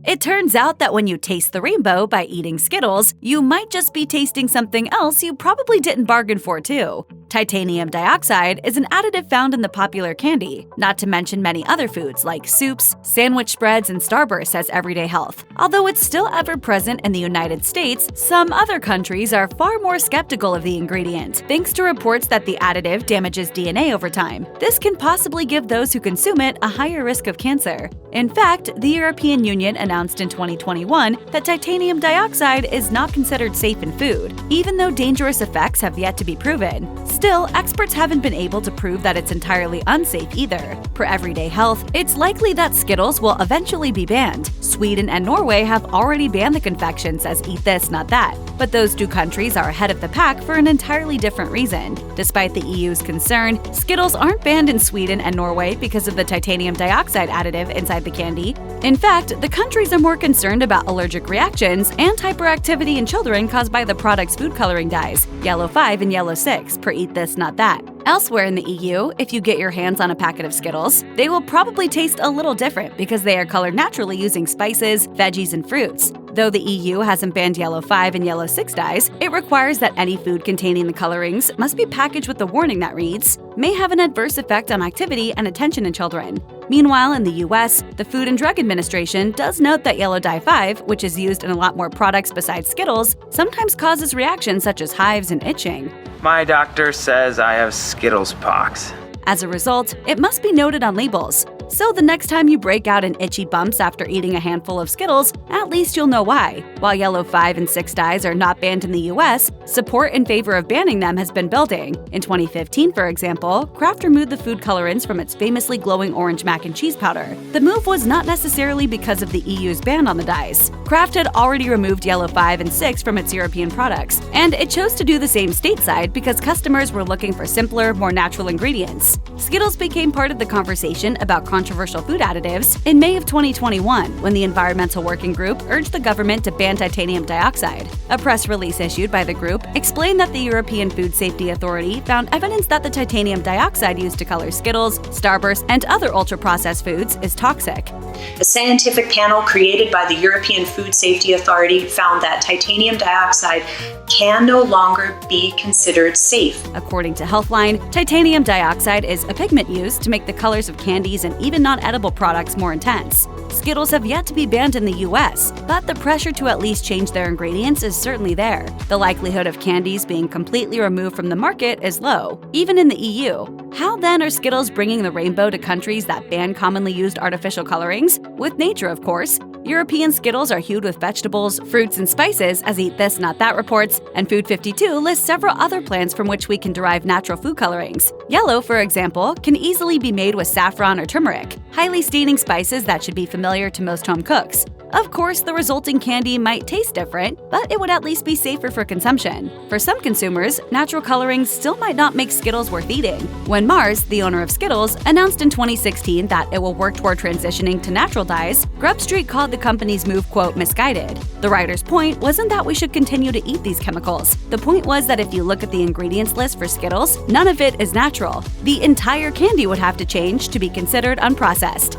It turns out that when you taste the rainbow by eating Skittles, you might just be tasting something else you probably didn't bargain for too. Titanium dioxide is an additive found in the popular candy, not to mention many other foods like soups, sandwich spreads, and Starburst as everyday health. Although it's still ever present in the United States, some other countries are far more skeptical of the ingredient, thanks to reports that the additive damages DNA over time. This can possibly give those who consume it a higher risk of cancer. In fact, the European Union announced in 2021 that titanium dioxide is not considered safe in food, even though dangerous effects have yet to be proven. Still, experts haven't been able to prove that it's entirely unsafe either. For everyday health, it's likely that Skittles will eventually be banned. Sweden and Norway have already banned the confection says "eat this, not that." But those two countries are ahead of the pack for an entirely different reason. Despite the EU's concern, Skittles aren't banned in Sweden and Norway because of the titanium dioxide additive inside the candy. In fact, the countries are more concerned about allergic reactions and hyperactivity in children caused by the product's food coloring dyes, yellow 5 and yellow 6, per "eat this, not that." Elsewhere in the EU, if you get your hands on a packet of Skittles, they will probably taste a little different because they are colored naturally using spices, veggies, and fruits. Though the EU hasn't banned yellow 5 and yellow 6 dyes, it requires that any food containing the colorings must be packaged with a warning that reads, "may have an adverse effect on activity and attention in children." Meanwhile, in the US, the Food and Drug Administration does note that yellow dye 5, which is used in a lot more products besides Skittles, sometimes causes reactions such as hives and itching. My doctor says I have Skittles pox. As a result, it must be noted on labels. So the next time you break out in itchy bumps after eating a handful of Skittles, at least you'll know why. While yellow 5 and 6 dyes are not banned in the US, support in favor of banning them has been building. In 2015, for example, Kraft removed the food colorants from its famously glowing orange mac and cheese powder. The move was not necessarily because of the EU's ban on the dyes. Kraft had already removed yellow 5 and 6 from its European products, and it chose to do the same stateside because customers were looking for simpler, more natural ingredients. Skittles became part of the conversation about controversial food additives in May of 2021 when the Environmental Working Group urged the government to ban titanium dioxide. A press release issued by the group explained that the European Food Safety Authority found evidence that the titanium dioxide used to color Skittles, Starburst, and other ultra-processed foods is toxic. A scientific panel created by the European Food Safety Authority found that titanium dioxide can no longer be considered safe. According to Healthline, titanium dioxide is a pigment used to make the colors of candies and even non-edible products more intense. Skittles have yet to be banned in the US, but the pressure to at least change their ingredients is certainly there. The likelihood of candies being completely removed from the market is low, even in the EU. How then are Skittles bringing the rainbow to countries that ban commonly used artificial colorings? With nature, of course. European Skittles are hued with vegetables, fruits, and spices, as Eat This, Not That reports, and Food 52 lists several other plants from which we can derive natural food colorings. Yellow, for example, can easily be made with saffron or turmeric, highly staining spices that should be familiar to most home cooks. Of course, the resulting candy might taste different, but it would at least be safer for consumption. For some consumers, natural colorings still might not make Skittles worth eating. When Mars, the owner of Skittles, announced in 2016 that it will work toward transitioning to natural dyes, Grub Street called the company's move, quote, misguided. The writer's point wasn't that we should continue to eat these chemicals. The point was that if you look at the ingredients list for Skittles, none of it is natural. The entire candy would have to change to be considered unprocessed.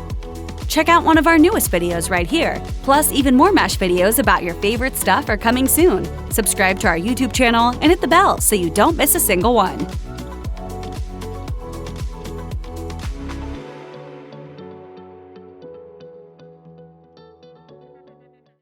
Check out one of our newest videos right here. Plus, even more MASH videos about your favorite stuff are coming soon. Subscribe to our YouTube channel and hit the bell so you don't miss a single one.